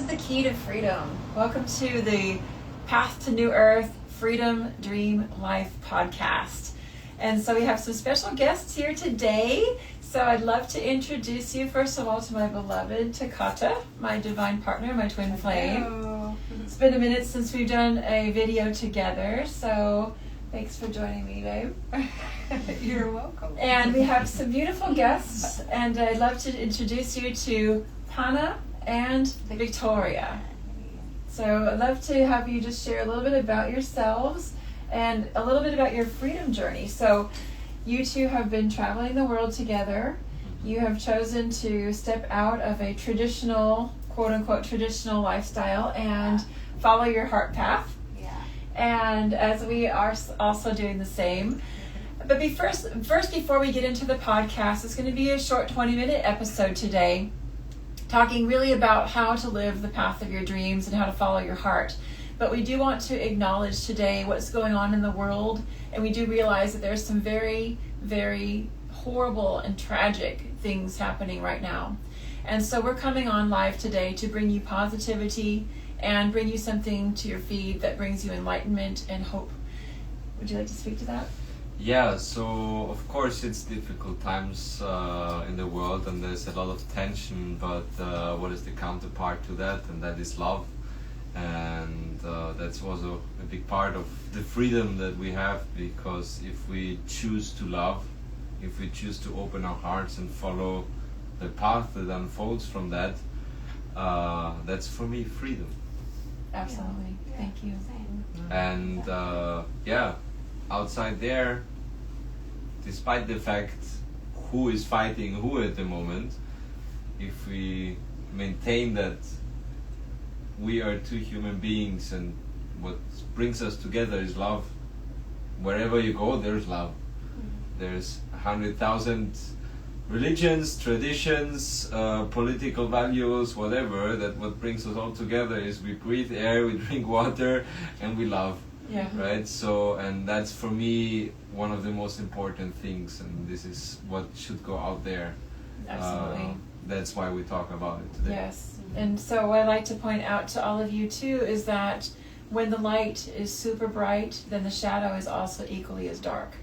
the key to freedom. Welcome to the Path to New Earth Freedom Dream Life podcast. And so we have some special guests here today. So I'd love to introduce you, first of all, to my beloved Takata, my divine partner, my twin flame. Hello. It's been a minute since we've done a video together, so thanks for joining me, babe. You're welcome. And we have some beautiful guests, and I'd love to introduce you to Pana and Victoria. So I'd love to have you just share a little bit about yourselves and a little bit about your freedom journey. So you two have been traveling the world together. You have chosen to step out of a traditional, quote-unquote, traditional lifestyle and follow your heart path. Yeah. And as we are also doing the same. But first, before we get into the podcast, it's going to be a short 20-minute episode today, talking really about how to live the path of your dreams and how to follow your heart. But we do want to acknowledge today what's going on in the world, and we do realize that there's some very, very horrible and tragic things happening right now. And so we're coming on live today to bring you positivity and bring you something to your feed that brings you enlightenment and hope. Would you like to speak to that? Yeah, so of course it's difficult times in the world and there's a lot of tension, but what is the counterpart to that? And that is love. And that's also a big part of the freedom that we have, because if we choose to love, if we choose to open our hearts and follow the path that unfolds from that, that's for me freedom. Absolutely. Yeah. Thank you. Same. And outside there, despite the fact who is fighting who at the moment, if we maintain that we are two human beings and what brings us together is love, wherever you go there's love. There's 100,000 religions, traditions, political values, whatever, that what brings us all together is we breathe air, we drink water, and we love. Yeah. Right? So, and that's for me one of the most important things, and this is what should go out there. Absolutely. That's why we talk about it today. Yes. And so what I'd like to point out to all of you too is that when the light is super bright, then the shadow is also equally as dark.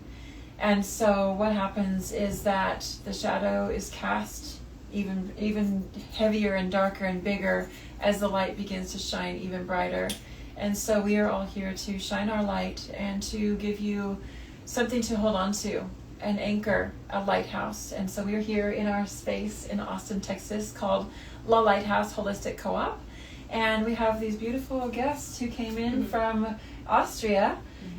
And so what happens is that the shadow is cast even heavier and darker and bigger as the light begins to shine even brighter. And so we are all here to shine our light and to give you something to hold on to, an anchor, a lighthouse. And so we're here in our space in Austin, Texas, called La Lighthouse Holistic Co-op. And we have these beautiful guests who came in from Austria,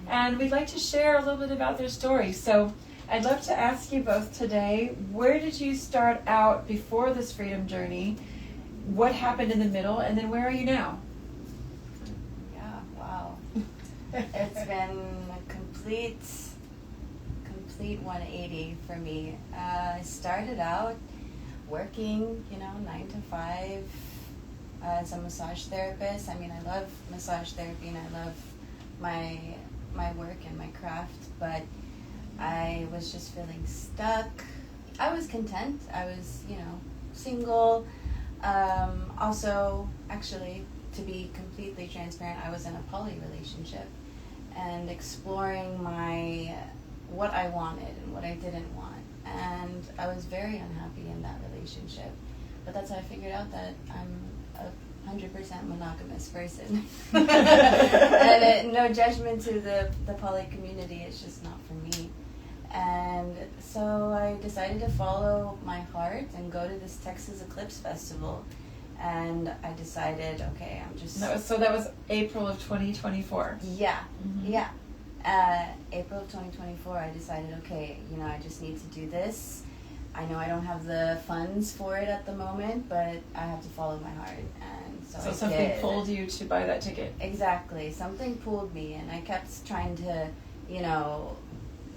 and we'd like to share a little bit about their story. So I'd love to ask you both today, where did you start out before this freedom journey? What happened in the middle? And then where are you now? Yeah, wow. It's been a complete 180 for me. I started out working, 9 to 5 as a massage therapist. I mean, I love massage therapy and I love my work and my craft, but I was just feeling stuck. I was content. I was, single. Also, actually, to be completely transparent, I was in a poly relationship and exploring what I wanted and what I didn't want. And I was very unhappy in that relationship. But that's how I figured out that I'm a 100% monogamous person. And no judgment to the poly community, it's just not for me. And so I decided to follow my heart and go to this Texas Eclipse Festival. And I decided, okay, That was April of 2024. Yeah, Mm-hmm. yeah. April of 2024, I decided, okay, I just need to do this. I know I don't have the funds for it at the moment, but I have to follow my heart. And so I something did. pulled you to buy that ticket. Exactly. Something pulled me, and I kept trying to,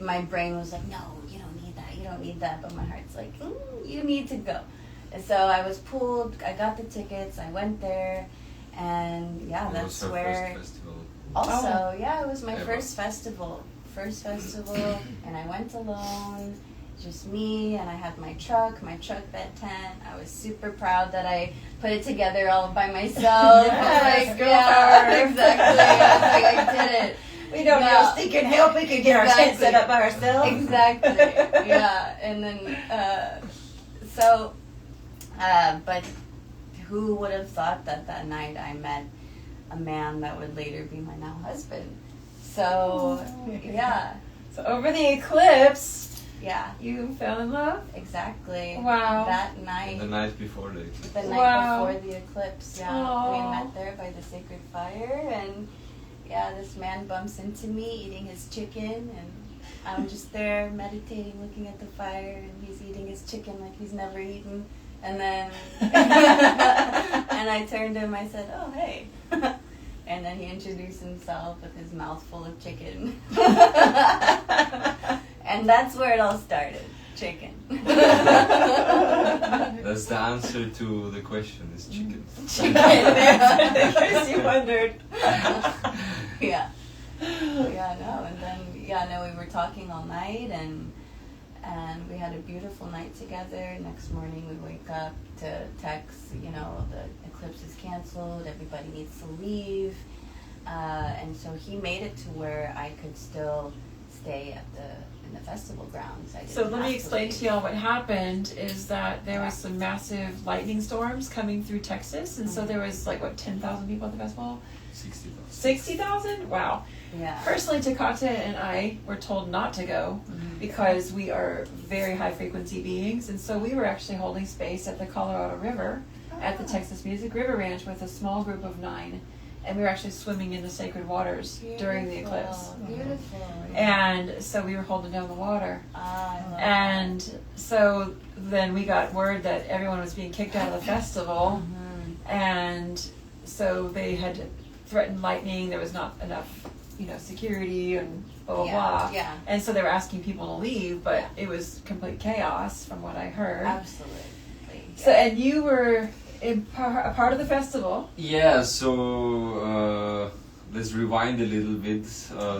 my brain was like, no, you don't need that, you don't need that. But my heart's like, you need to go. And so I was pulled, I got the tickets, I went there, and that's where... First festival. Also, it was my first festival, and I went alone, just me, and I had my truck bed tent. I was super proud that I put it together all by myself. Yes, girl yeah, power. exactly. I was like, I did it. We don't need no stinking help. We can get our tent set up by ourselves. Exactly. Yeah. And then, but who would have thought that night I met a man that would later be my now husband? So, yeah. So over the eclipse, Yeah, you fell in love? exactly. Wow. That night. And the night before the eclipse. The night Wow. before the eclipse, yeah. Aww. We met there by the sacred fire, and yeah, this man bumps into me eating his chicken, and I'm just there meditating, looking at the fire, and he's eating his chicken like he's never eaten. And then, and I turned to him, I said, "Oh, hey." And then he introduced himself with his mouth full of chicken. And that's where it all started. Chicken. That's the answer to the question, is chicken. Chicken, in case you wondered. Yeah. Yeah, no, and then, we were talking all night, and we had a beautiful night together. Next morning we wake up to text, the eclipse is canceled, everybody needs to leave. And so he made it to where I could still stay in the festival grounds. So let me explain to y'all what happened is that there was some massive lightning storms coming through Texas, and so there was 10,000 people at the festival? 60,000. 60,000? Wow. Yeah. Personally, Takata and I were told not to go because we are very high frequency beings, and so we were actually holding space at the Colorado River at the Texas Music River Ranch with a small group of 9, and we were actually swimming in the sacred waters during the eclipse. Beautiful. And so we were holding down the water. I love And so then we got word that everyone was being kicked out of the festival, and so they had threatened lightning. There was not enough, security and blah blah blah. Yeah. And so they were asking people to leave, but it was complete chaos from what I heard. Absolutely. So and you were a part of the festival. Yeah, so let's rewind a little bit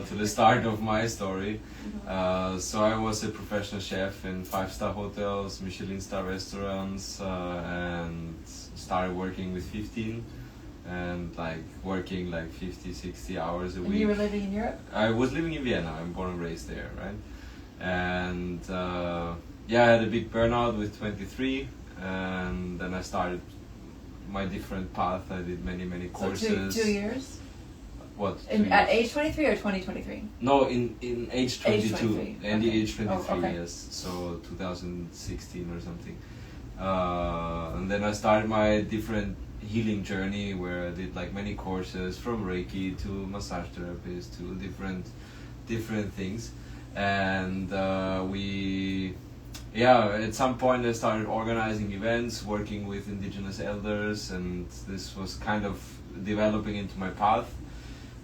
to the start of my story. So I was a professional chef in 5-star hotels, Michelin star restaurants, and started working with 15 and working 50, 60 hours a And week. you were living in Europe? I was living in Vienna. I'm born and raised there, right? And I had a big burnout with 23, and then I started my different path. I did many courses. So 2 years? What? At age 23 or 2023? No, in age 22. Age 23. And the Okay. age 23, Oh, okay. yes. So 2016 or something. And then I started my different healing journey where I did many courses, from Reiki to massage therapist to different things. And at some point I started organizing events, working with indigenous elders, and this was kind of developing into my path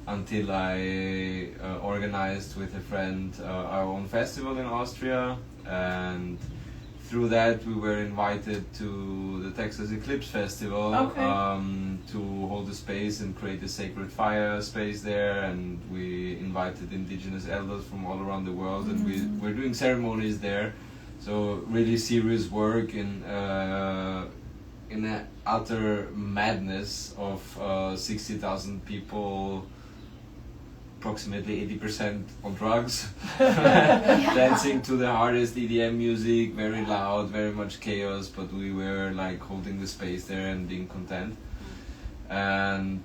until I organized with a friend our own festival in Austria, and through that we were invited to the Texas Eclipse Festival to hold a space and create a sacred fire space there, and we invited indigenous elders from all around the world, and we're doing ceremonies there. So really serious work in an utter madness of 60,000 people, approximately 80% on drugs, dancing to the hardest EDM music, very loud, very much chaos, but we were holding the space there and being content. And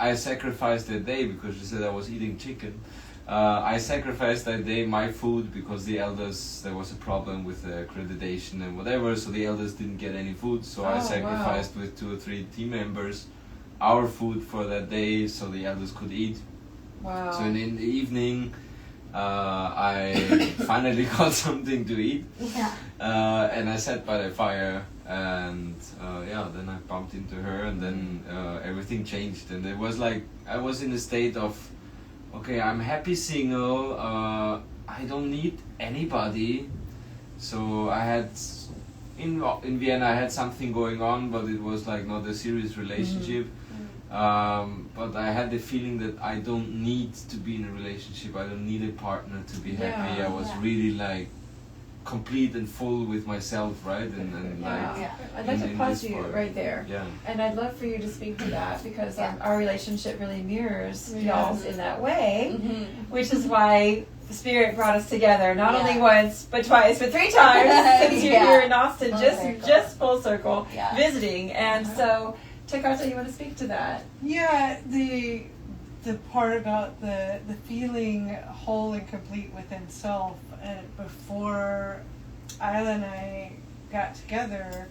I sacrificed that day because she said I was eating chicken. I sacrificed that day my food because the elders, there was a problem with the accreditation and whatever, so the elders didn't get any food, so I sacrificed with 2 or 3 team members our food for that day so the elders could eat. Wow. So in the evening I finally got something to eat, and I sat by the fire, and then I bumped into her, and then everything changed, and it was I was in a state of, okay, I'm happy single, I don't need anybody. So I had, in Vienna I had something going on, but it was not a serious relationship. But I had the feeling that I don't need to be in a relationship. I don't need a partner to be happy. Yeah. I was really like complete and full with myself, right? And like Yeah. I'd like to in pause this you part. right there. Yeah. And I'd love for you to speak to that because Yeah. our relationship really mirrors Yeah. y'all's in that way, Mhm. which is why the Spirit brought us together, not Yeah. only once, but twice, but 3 times since you're Yeah. here in Austin, Full just circle. full circle, Yeah. visiting. And so, Takata, you want to speak to that? Yeah, the part about the feeling whole and complete within self. Before Isla and I got together,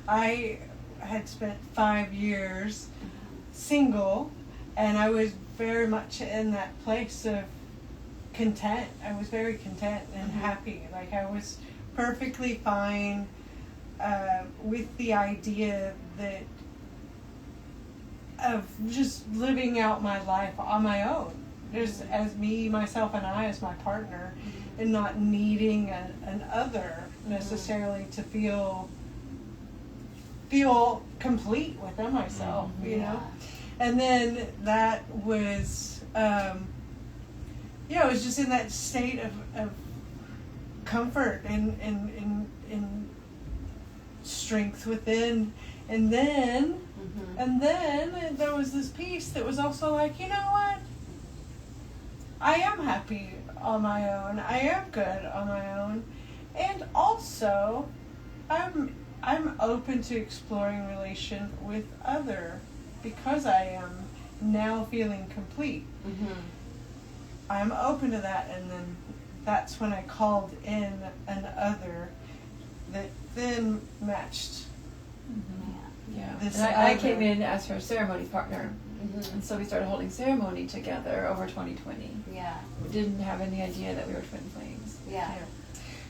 I had spent 5 years single, and I was very much in that place of content. I was very content and happy. Like I was perfectly fine with the idea that of just living out my life on my own, just as me, myself, and I as my partner, and not needing an other necessarily to feel complete within myself, you know. And then that was, it was just in that state of comfort and strength within, and then there was this piece that was also like, you know what? I am happy on my own. I am good on my own, and also, I'm open to exploring relation with other because I am now feeling complete. I'm open to that, and then that's when I called in an other that then matched. Yeah. This And I other. came in as her ceremony partner. Mhm. And so we started holding ceremony together over 2020. Yeah. We didn't have any idea that we were twin flames. Yeah.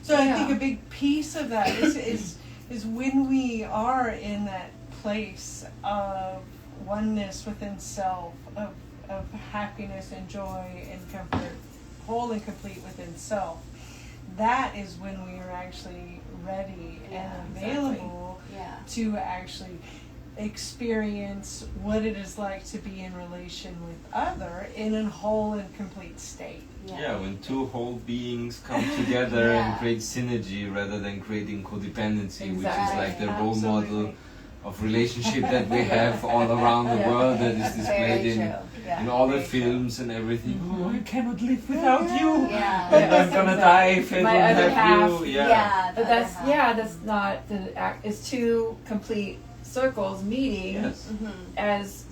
So I Yeah. think a big piece of that is when we are in that place of oneness within self, of happiness and joy and comfort, whole and complete within self. That is when we are actually ready Yeah, and exactly. available Yeah. to actually experience what it is like to be in relation with other in a whole and complete state. Yeah, when two whole beings come together Yeah. and create synergy rather than creating codependency, which is Exactly. like the role model Absolutely. of relationship that we have all around the Yeah. world that is displayed Very in true. Yeah. in all the Very true. films and everything. Oh, I cannot live without you. Yeah. And I'm gonna die if I My don't other have half. you. Yeah. Yeah. But the that's other half. that's not the act. It's two complete circles meeting Yes. Mhm. as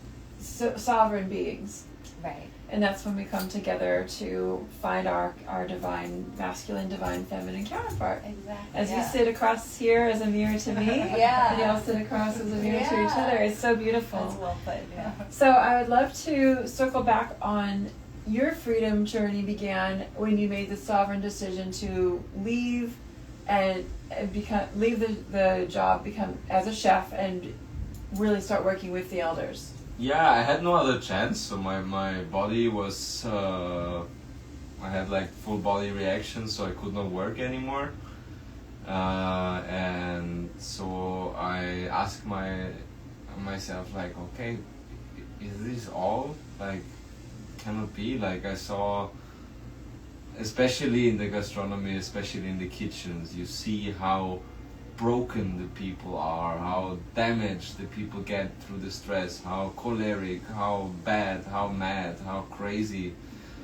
sovereign beings, Right. and that's when we come together to find our divine masculine, divine feminine counterpart. Exactly. As yeah. you sit across here as a mirror to me, Yeah. and y'all sit across as a mirror to each Yeah. other. It's so beautiful. That's well put. Yeah. So I would love to circle back on your freedom journey began when you made the sovereign decision to leave and leave the job, become as a chef, and really start working with the elders. Yeah, I had no other chance. So my body was, I had like full body reactions, so I could not work anymore. And so I asked myself like, okay, is this all? Like, cannot be. Like I saw, especially in the gastronomy, especially in the kitchens, you see how broken the people are, how damaged the people get through the stress, how choleric, how bad, how mad, how crazy.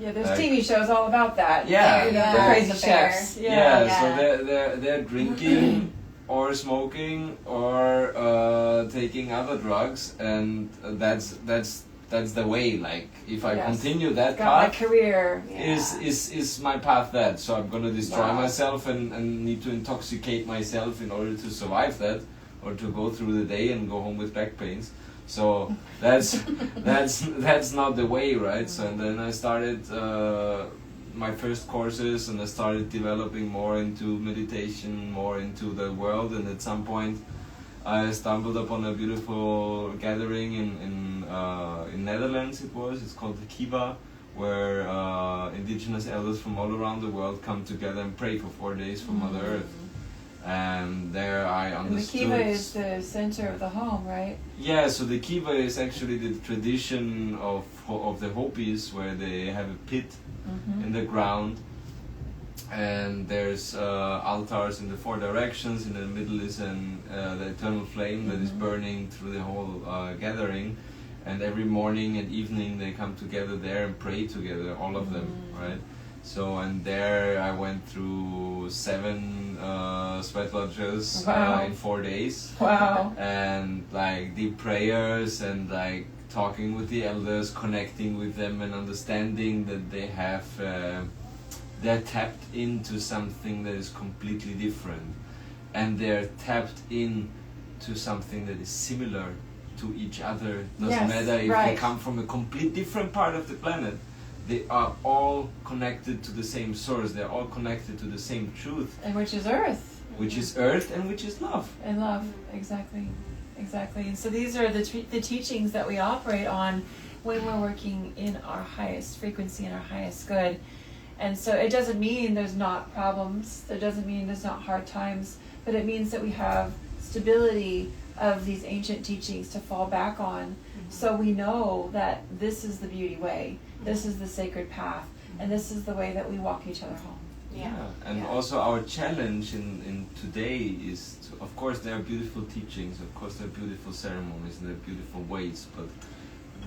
Yeah, there's Like- TV shows all about that. Yeah, You know, yeah, the crazy the bear. chefs. Yeah, Yeah. so they're drinking or smoking or taking other drugs, and that's the way. Like if I Yes. continue that Got my path, career. Yeah. is my path that? So I'm gonna destroy Wow. myself and need to intoxicate myself in order to survive that, or to go through the day and go home with back pains. So that's not the way, right? So and then I started my first courses, and I started developing more into meditation, more into the world, and at some point I stumbled upon a beautiful gathering in Netherlands. It's called the Kiva, where indigenous elders from all around the world come together and pray for 4 days for Mother Earth. And there I And the understood. kiva is the center of the home, right? Yeah, so the kiva is actually the tradition of the Hopis, where they have a pit in the ground, and there's altars in the 4 directions. In the middle is the eternal flame that is burning through the whole gathering, and every morning and evening they come together there and pray together, all of them, right? So, and there I went through 7 sweat lodges in 4 days. Wow. And like deep prayers and like talking with the elders, connecting with them and understanding that they have, they're tapped into something that is completely different. And they're tapped into something that is similar to each other. Doesn't Yes, matter if right. they come from a complete different part of the planet. They are all connected to the same source. They're all connected to the same truth, And which is earth. which is earth and which is love. And love, exactly. And so these are the teachings that we operate on when we're working in our highest frequency and our highest good. And so it doesn't mean there's not problems. It doesn't mean there's not hard times. But it means that we have stability of these ancient teachings to fall back on. So we know that this is the beauty way. This is the sacred path. And this is the way that we walk each other home. And Yeah. also our challenge in today is to, of course there are beautiful teachings, of course there are beautiful ceremonies, and there are beautiful ways, but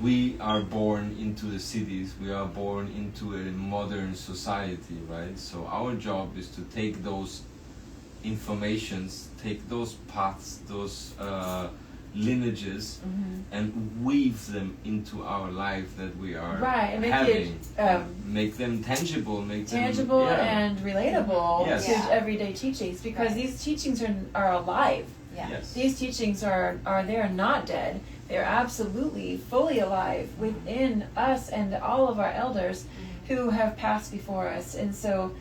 we are born into the cities, we are born into a modern society, right? So our job is to take those informations, take those paths, those lineages, and weave them into our life that we are Right, and make having, it make them tangible, make tangible them and relatable Yes. to Yeah. everyday teachings, because Right. these teachings are alive. Yeah. Yes. These teachings are they are not dead. They're absolutely fully alive within us and all of our elders who have passed before us. And so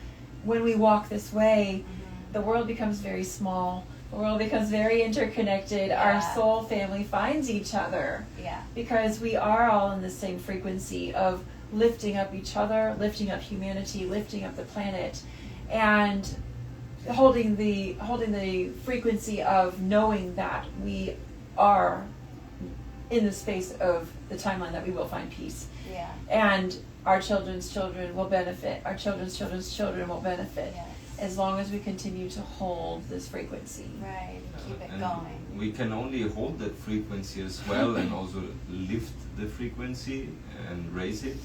when we walk this way, the world becomes very small. The world becomes very interconnected. Our Yeah. soul family finds each other Yeah. because we are all in the same frequency of lifting up each other, lifting up humanity, lifting up the planet, and holding the frequency of knowing that we are in the space of the timeline that we will find peace. Yeah. And our children's children will benefit. Our children's children's children will benefit Yes. as long as we continue to hold this frequency. Right. Keep it And going. we can only hold that frequency as well and also lift the frequency and raise it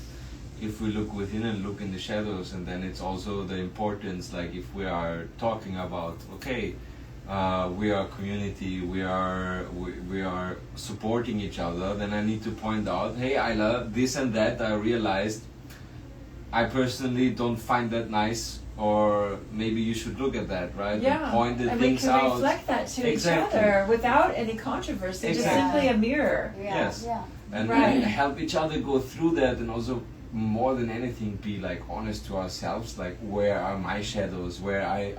if we look within and look in the shadows. And then it's also the importance, like if we are talking about, okay, we are a community, we are supporting each other, then I need to point out, hey Ayla, this and that I realized I personally don't find that nice, or maybe you should look at that, right? Yeah, And point the and we things can out. reflect that to Exactly. each other without any controversy, just Exactly. simply a mirror. Yeah. Yes. Yeah. And Right. help each other go through that, and also more than anything be like honest to ourselves, like where are my shadows, where I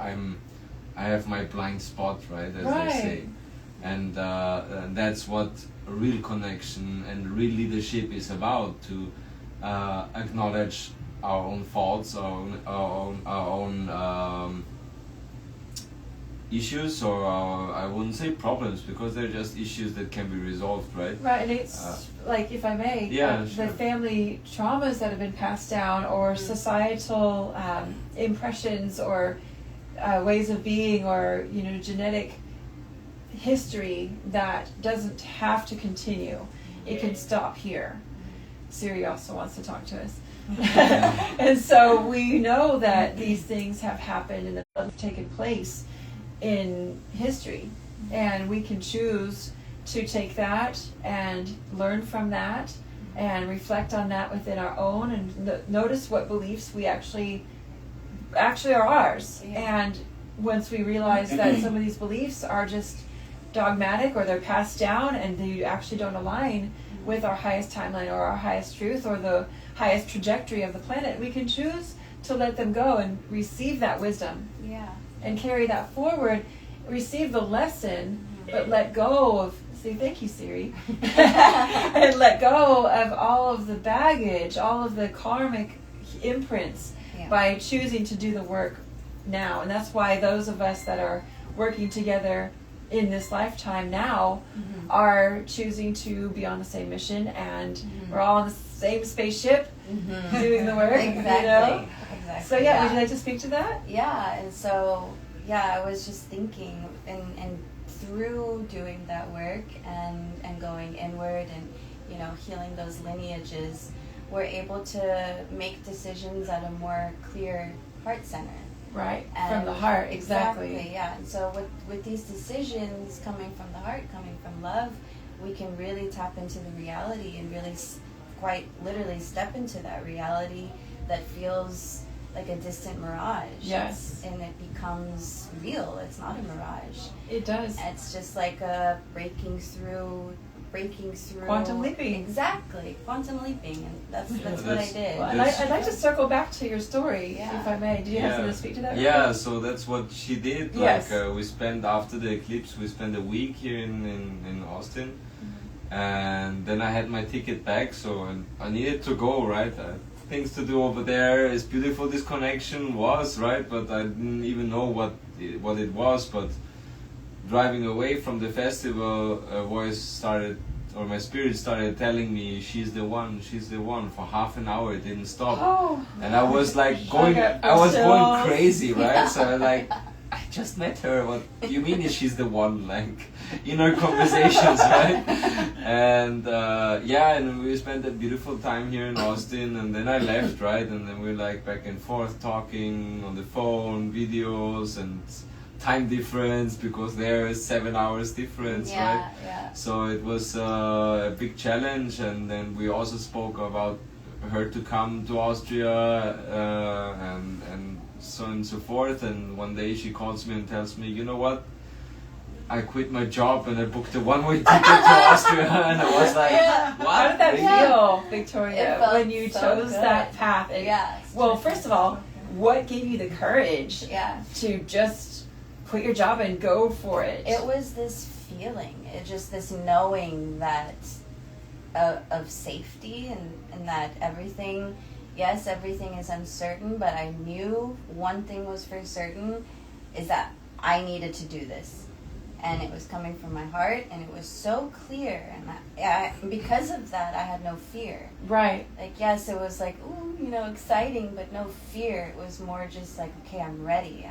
have my blind spot, right, as Right. they say. And that's what real connection and real leadership is about, to acknowledge our own faults, our own issues, or I wouldn't say problems, because they're just issues that can be resolved, right? Right, and it's like, if I may, Yeah, sure. the family traumas that have been passed down, or societal impressions, or ways of being, or genetic history that doesn't have to continue. It can stop here. Siri also wants to talk to us. And so we know that these things have happened and have taken place in history, and we can choose to take that and learn from that and reflect on that within our own, and notice what beliefs we actually are ours. Yeah. And once we realize that some of these beliefs are just dogmatic, or they're passed down and they actually don't align with our highest timeline or our highest truth or the highest trajectory of the planet, we can choose to let them go and receive that wisdom Yeah. and carry that forward, receive the lesson, but let go of, say thank you Siri, and let go of all of the baggage, all of the karmic imprints Yeah. by choosing to do the work now. And that's why those of us that are working together in this lifetime now Mhm. are choosing to be on the same mission, and we're all on the same spaceship Mhm. doing the work. Exactly. You know? Exactly. So yeah, would you like to speak to that? Yeah, and so I was just thinking, and through doing that work and going inward and healing those lineages, we're able to make decisions at a more clear heart center. Right, from And the heart, exactly. Yeah. And so with these decisions coming from the heart, coming from love, we can really tap into the reality and really quite literally step into that reality that feels like a distant mirage. Yes. And it becomes real. It's not a mirage. It does. It's just like a breaking through Quantum leaping. Exactly. Quantum leaping. And that's what I did. Well, I'd like to circle back to your story, Yeah. if I may. Do you have something to speak to that? Yeah, so that's what she did. Yes. Like we spent after the eclipse, we spent a week here in Austin, and then I had my ticket back, so I needed to go. Right, things to do over there. As beautiful this connection was, right? But I didn't even know what it was. But driving away from the festival, a voice started, or my spirit started telling me, she's the one. For half an hour, it didn't stop. Oh. And I was like I was going crazy, right? So I was like, I just met her. What do you mean she's the one? Like, in our conversations, right? And and we spent a beautiful time here in Austin, and then I left, right? And then we're like back and forth talking on the phone, videos, and time difference, because there is 7 hours difference, right? Yeah. So it was a big challenge, and then we also spoke about her to come to Austria and so on and so forth. And one day she calls me and tells me, you know what? I quit my job and I booked a one-way ticket to Austria. And I was like, what? How did that Really? feel, Victoria, It felt when you so chose good. that path? And, well, first of all, what gave you the courage to just quit your job and go for it? It was this feeling, just this knowing that of safety and that everything is uncertain, but I knew one thing was for certain, is that I needed to do this. And it was coming from my heart, and it was so clear, and because of that, I had no fear. Right. Like, yes, it was like, ooh, exciting, but no fear. It was more just like, okay, I'm ready,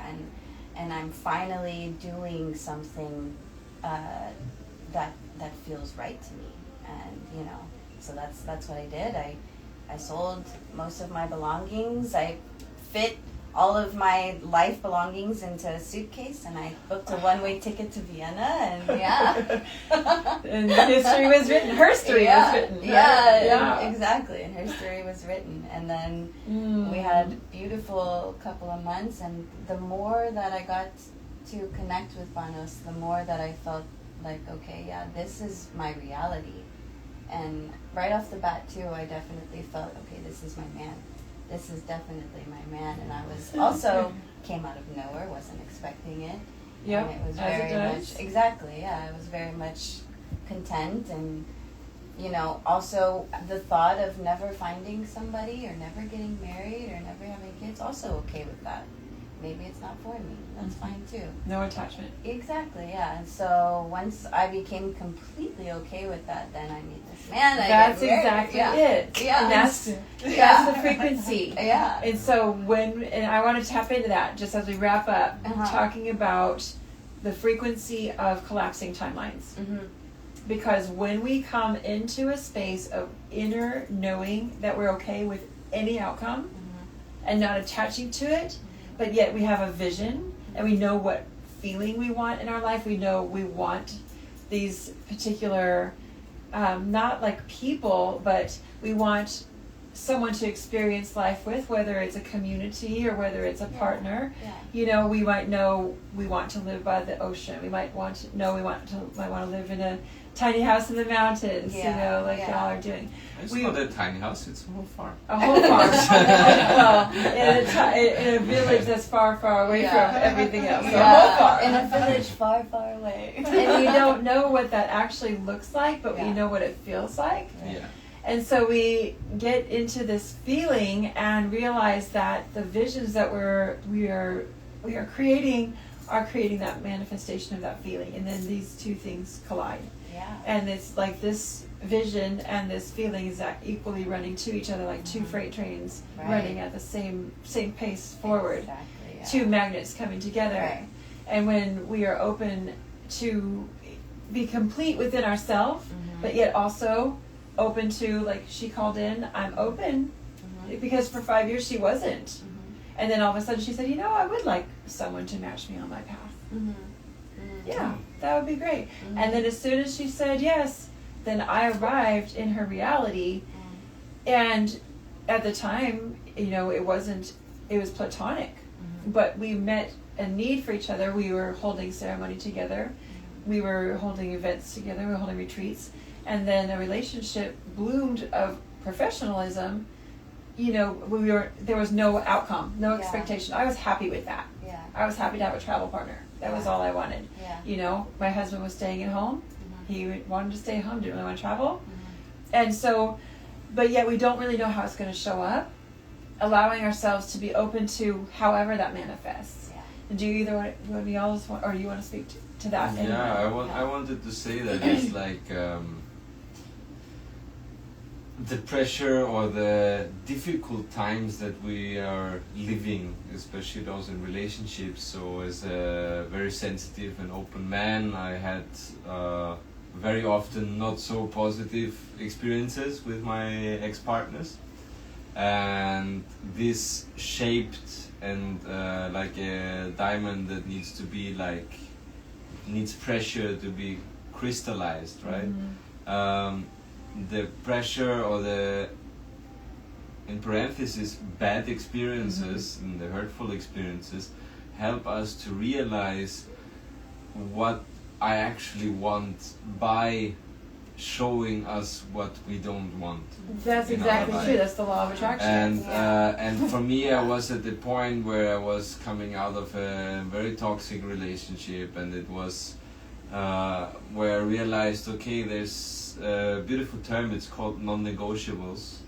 and I'm finally doing something that feels right to me, and so that's what I did. I sold most of my belongings. I fit all of my life belongings into a suitcase, and I booked a one-way ticket to Vienna, and and history was written. Her story was written. Right? Yeah, exactly. And her story was written, and then we had a beautiful couple of months. And the more that I got to connect with Panos, the more that I felt like, okay, this is my reality. And right off the bat too, I definitely felt, okay, this is my man. This is definitely my man. And I was also came out of nowhere, wasn't expecting it. Yeah, and it was as it very does. much exactly. I was very much content, and also the thought of never finding somebody or never getting married or never having kids, also okay with that. Maybe it's not for me. That's fine too. No attachment. Exactly, yeah. And so once I became completely okay with that, then I meet this man. That's I get married. exactly it. Yeah. And that's the frequency. Yeah. And so and I want to tap into that just as we wrap up, talking about the frequency of collapsing timelines. Mm-hmm. Because when we come into a space of inner knowing that we're okay with any outcome and not attaching to it, but yet we have a vision and we know what feeling we want in our life. We know we want these particular, not like people, but we want someone to experience life with, whether it's a community or whether it's a partner. Yeah. We might know we want to live by the ocean. We might want to know might want to live in a tiny house in the mountains, y'all are doing. It's not a tiny house, it's a whole farm. A whole farm. Well, in a village that's far, far away from everything else. So a whole farm. In a village far, far away. And we don't know what that actually looks like, but we know what it feels like. Yeah. And so we get into this feeling and realize that the visions that we are creating are creating that manifestation of that feeling, and then these two things collide. Yeah. And it's like this vision and this feeling is equally running to each other, like two freight trains running at the same pace forward. Exactly, yeah. Two magnets coming together. Right. And when we are open to be complete within ourselves, but yet also open to, like she called in, I'm open, because for 5 years she wasn't. And then all of a sudden she said, you know, I would like someone to match me on my path. Yeah, that would be great. And then as soon as she said yes, then I arrived in her reality. And at the time, you know, it was platonic, but we met a need for each other. We were holding ceremony together. We were holding events together. We were holding retreats. And then a relationship bloomed of professionalism. You know, there was no outcome, no expectation. I was happy with that. Yeah. I was happy to have a travel partner. That was all I wanted. Yeah. You know, my husband was staying at home. He wanted to stay at home, didn't really want to travel. And so, but yet we don't really know how it's going to show up. Allowing ourselves to be open to however that manifests. Yeah. And do you either want you all want, or you want to speak to that? Yeah, I wanted to say that it's like the pressure or the difficult times that we are living, especially those in relationships. So as a very sensitive and open man, I had very often not so positive experiences with my ex-partners. And this shaped and like a diamond that needs pressure to be crystallized, right? The pressure or the, in parentheses, bad experiences and the hurtful experiences help us to realize what I actually want by showing us what we don't want. That's exactly true. That's the law of attraction. And for me, I was at the point where I was coming out of a very toxic relationship, and it was where I realized, okay, there's a beautiful term, it's called non-negotiables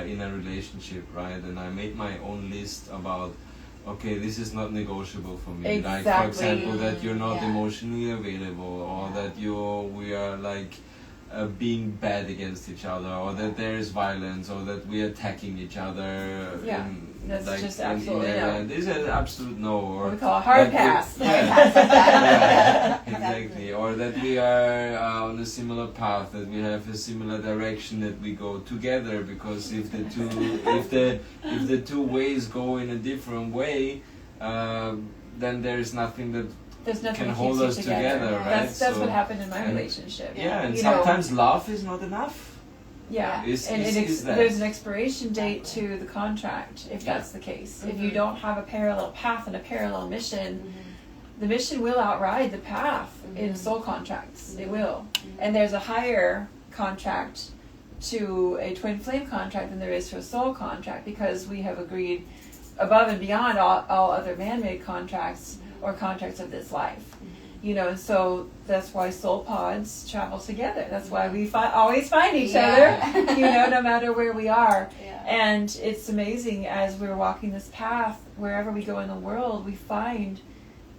in a relationship, right? And I made my own list about, okay, this is not negotiable for me. Exactly. Like, for example, that you're not emotionally available, or that we are like being bad against each other, or that there is violence, or that we are attacking each other. Yeah, that's like just absolutely no. This is an absolute no. Or what we call a hard pass. Exactly. Or that we are on a similar path, that we have a similar direction that we go together. Because if the two ways go in a different way, then there is nothing that can hold us together, right? That's what happened in my relationship. Yeah, and sometimes love is not enough. Yeah, there's an expiration date to the contract, if that's the case. If you don't have a parallel path and a parallel mission, the mission will outride the path in soul contracts. It will. And there's a higher contract to a twin flame contract than there is to a soul contract, because we have agreed above and beyond all other man-made contracts or contracts of this life. You know, and so that's why soul pods travel together. That's why we always find each other, you know, no matter where we are. Yeah. And it's amazing, as we're walking this path, wherever we go in the world, we find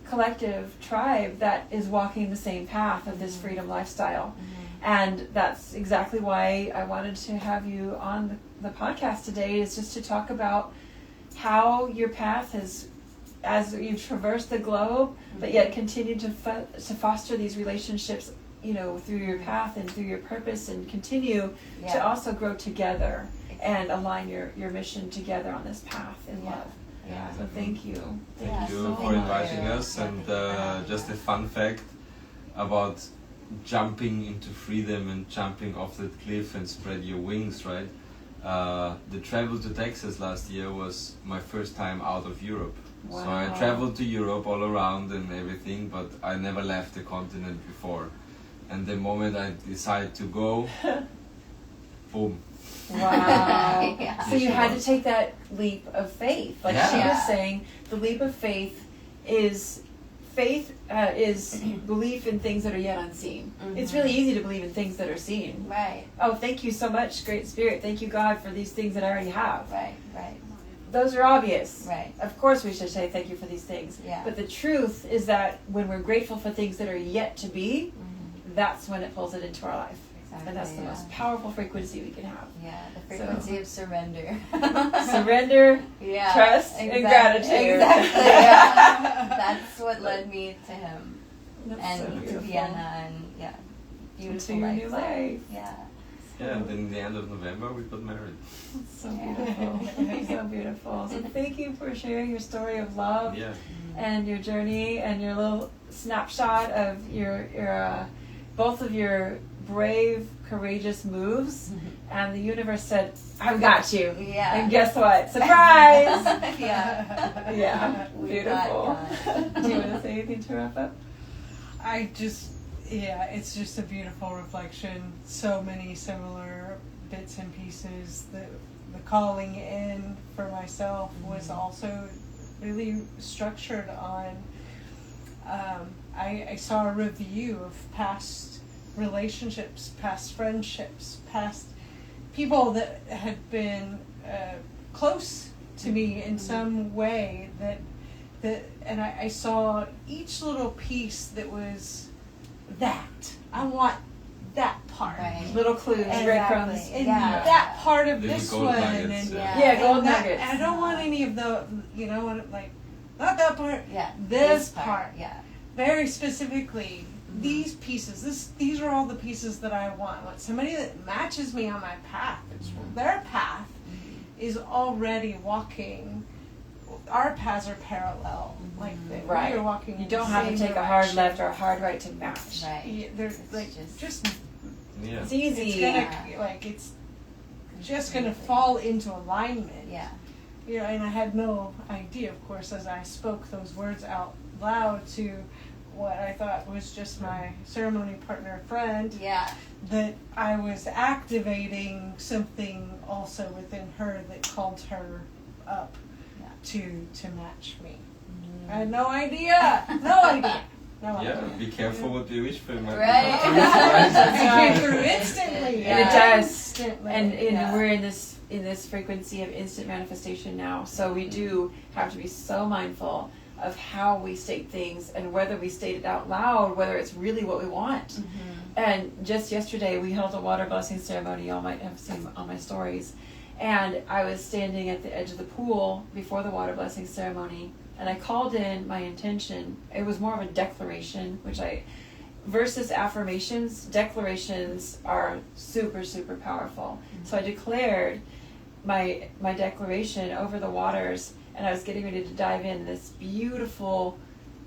collective tribe that is walking the same path of this freedom lifestyle. And that's exactly why I wanted to have you on the podcast today, is just to talk about how your path has, as you've traversed the globe, but yet continue to foster these relationships, you know, through your path and through your purpose, and continue to also grow together and align your mission together on this path in love. Yeah. So thank you. Thank you for inviting us. And just a fun fact about jumping into freedom and jumping off that cliff and spread your wings, right? The travel to Texas last year was my first time out of Europe. Wow. So I traveled to Europe all around and everything, but I never left the continent before. And the moment I decided to go, boom. Wow. So you had to take that leap of faith. Like she was saying, the leap of faith is belief in things that are yet unseen. It's really easy to believe in things that are seen. Right. Oh, thank you so much, Great Spirit. Thank you, God, for these things that I already have. Right. those are obvious. Right. Of course we should say thank you for these things. Yeah. But the truth is that when we're grateful for things that are yet to be, that's when it pulls it into our life. Exactly, And that's the most powerful frequency we can have. Yeah, the frequency of surrender. Surrender, Yeah, trust, and gratitude. Exactly. Yeah. That's what led me to him That's and so to beautiful. Vienna, and yeah, beautiful Into your life. new there. life. Yeah. Yeah, and then in the end of November we got married. It's so beautiful. So beautiful. So thank you for sharing your story of love Yeah. and your journey and your little snapshot of your both of your brave, courageous moves. And the universe said, "I've got you." Yeah. And guess what? Surprise! Yeah. Yeah, We beautiful. got Do you want to say anything to wrap up? It's just a beautiful reflection. So many similar bits and pieces. The calling in for myself was also really structured on, I saw a review of past relationships, past friendships, past people that had been close to me in some way and I saw each little piece that was that. I want that part. Right. Little clues, breadcrumbs. Exactly. And Yeah. that part of Little this gold one. nuggets, And yeah. Yeah, gold and that- nuggets. I don't want any of the, like, not that part. Yeah. This part. Yeah. Very specifically, these pieces. These are all the pieces that I want. I want somebody that matches me on my path. It's their path is already walking. Our paths are parallel. Like Right. we are walking. You in don't the have to same take a hard direction. left or a hard right to match. Right. Yeah, they're It's like just Yeah. It's easy. it's gonna it's just gonna fall into alignment. Yeah. You know, and I had no idea, of course, as I spoke those words out loud to what I thought was just my ceremony partner friend, Yeah. that I was activating something also within her that called her up to match me. I had no idea. No idea. No Yeah, idea. be careful what you wish for. Right. It came through instantly. And it does. Instantly. And Yeah. we're in this frequency of instant manifestation now. So we do have to be so mindful of how we state things and whether we state it out loud, whether it's really what we want. And just yesterday we held a water blessing ceremony. Y'all might have seen on my stories. And I was standing at the edge of the pool before the water blessing ceremony, and I called in my intention. It was more of a declaration, versus affirmations, declarations are super, super powerful. So I declared my declaration over the waters, and I was getting ready to dive in. This beautiful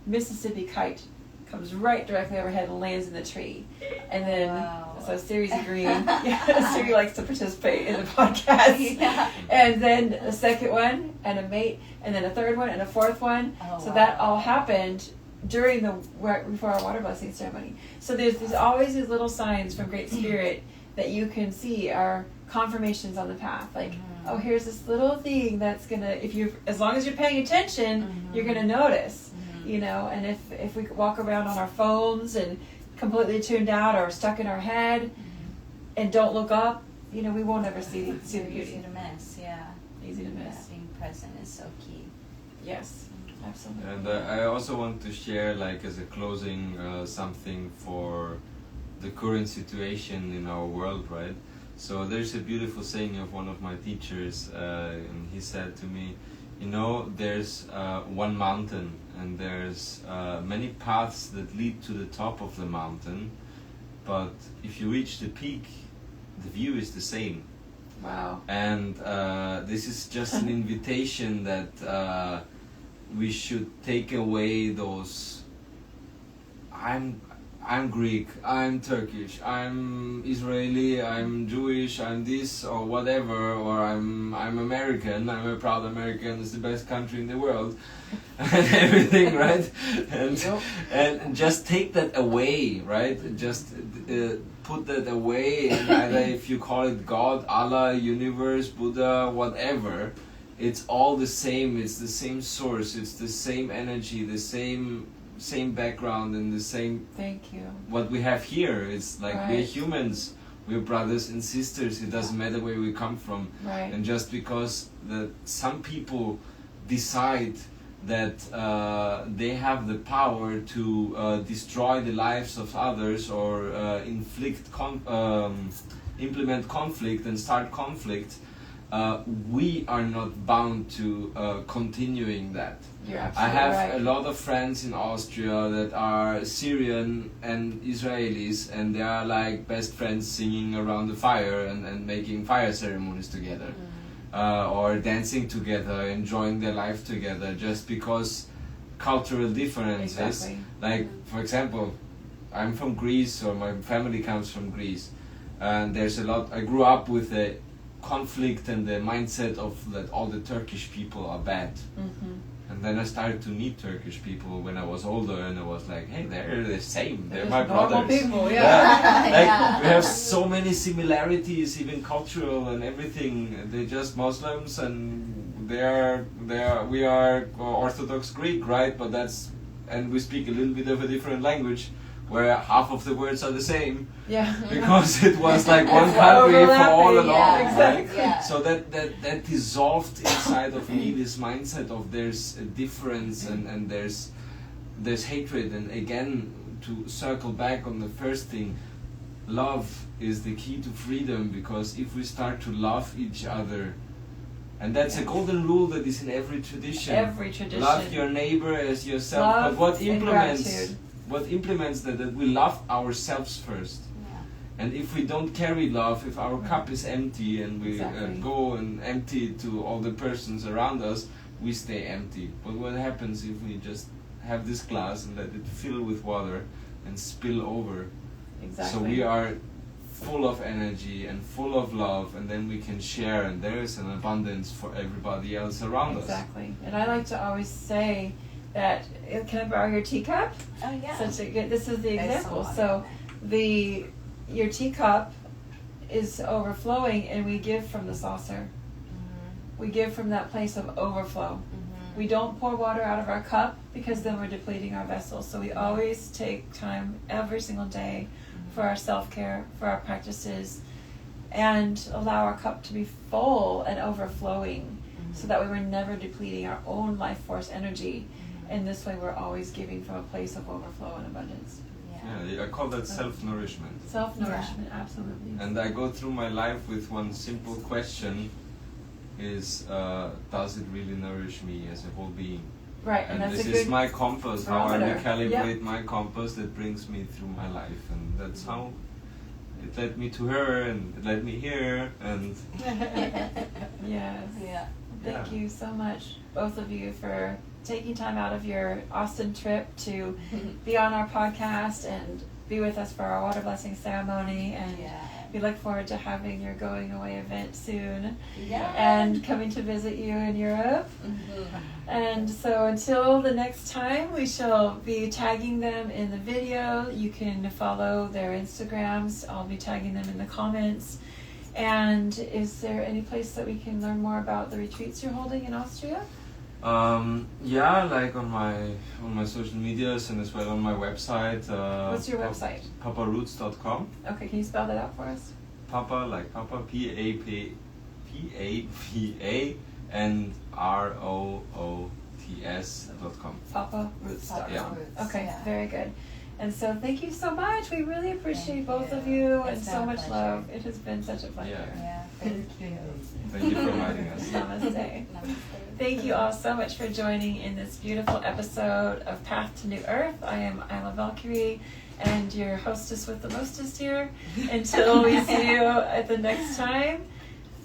Mississippi kite comes right directly overhead and lands in the tree. And then, Wow. so Siri's agreeing. Siri likes to participate in the podcast. Yeah. And then a second one, and a mate, and then a third one, and a fourth one. Oh, So wow. that all happened before our water blessing ceremony. So there's always these little signs from Great Spirit that you can see are confirmations on the path. Like, oh, here's this little thing that's gonna, as long as you're paying attention, you're gonna notice. You know, and if we walk around on our phones and completely tuned out or stuck in our head and don't look up, we won't ever see the Easy beauty. to miss. Yeah. Easy to Yeah, miss. being present is so key. Yes, absolutely. And I also want to share, like, as a closing, something for the current situation in our world, right? So there's a beautiful saying of one of my teachers, and he said to me, there's one mountain, and there's many paths that lead to the top of the mountain, but if you reach the peak, the view is the same. Wow. And this is just an invitation that we should take away those I'm Greek, I'm Turkish, I'm Israeli, I'm Jewish, I'm this or whatever, or I'm American, I'm a proud American, it's the best country in the world, and everything, right? And just take that away, right? Just put that away, and either if you call it God, Allah, universe, Buddha, whatever, it's all the same. It's the same source. It's the same energy, the same background, and the same. Thank you. What we have here. It's like we're Right. humans. we're brothers and sisters. It doesn't matter where we come from. Right. And just because some people decide that they have the power to destroy the lives of others or implement conflict and start conflict, we are not bound to continuing that. You're I absolutely have right. a lot of friends in Austria that are Syrian and Israelis, and they are like best friends, singing around the fire and making fire ceremonies together, or dancing together, enjoying their life together, just because cultural differences. Exactly. Like, for example, I'm from Greece, or my family comes from Greece, and there's a lot. I grew up with the conflict and the mindset of that all the Turkish people are bad. And then I started to meet Turkish people when I was older, and I was like, hey, they're the same. They're my normal brothers. people, yeah. Like, we have so many similarities, even cultural and everything. They're just Muslims, and we are Orthodox Greek, right? But and we speak a little bit of a different language, where half of the words are the same. Yeah. Because it was like one country for all along. Yeah, Right? exactly. Yeah. So that dissolved inside of me this mindset of there's a difference and there's hatred. And again, to circle back on the first thing, love is the key to freedom, because if we start to love each other, and that's a golden rule that is in every tradition. Every tradition. Love your neighbor as yourself. Love but what and implements gratitude. what implements that we love ourselves first. And if we don't carry love, if our cup is empty and we Exactly. go and empty to all the persons around us, we stay empty. But what happens if we just have this glass and let it fill with water and spill over? Exactly. So we are full of energy and full of love, and then we can share, and there is an abundance for everybody else around us. Exactly. And I like to always say that, can I borrow your teacup? Oh yeah. Such a good, this is the There's example. some So water your teacup is overflowing, and we give from the saucer. We give from that place of overflow. We don't pour water out of our cup, because then we're depleting our vessel. So we always take time every single day for our self-care, for our practices, and allow our cup to be full and overflowing, so that way we're never depleting our own life force energy. And this way we're always giving from a place of overflow and abundance. Yeah, I call that self-nourishment. Self-nourishment, absolutely. And I go through my life with one simple question, is does it really nourish me as a whole being? Right, and And that's this a good is my compass, how I barometer. recalibrate my compass that brings me through my life. And that's how it led me to her, and it led me here, and Yes. Yeah. Thank Yeah. you so much, both of you, for taking time out of your Austin trip to be on our podcast and be with us for our water blessing ceremony. And we look forward to having your going away event soon, and coming to visit you in Europe. And so until the next time, we shall be tagging them in the video. You can follow their Instagrams. I'll be tagging them in the comments. And is there any place that we can learn more about the retreats you're holding in Austria? yeah, like on my social medias, and as well on my website. What's your website? paparoots.com. Okay, can you spell that out for us? Papa, like Papa, P-A-P-A and ROOTS.com. PapaRoots.com. Yeah. Okay, very good. And so thank you so much. We really appreciate both of you, and It's so been a much pleasure. love. It has been such a pleasure. Yeah. Thank you. Thank you for inviting us. Namaste. Namaste. Thank you all so much for joining in this beautiful episode of Path to New Earth. I am Isla Valkyrie, and your hostess with the mostest here. Until we see you at the next time,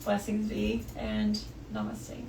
blessings be, and namaste.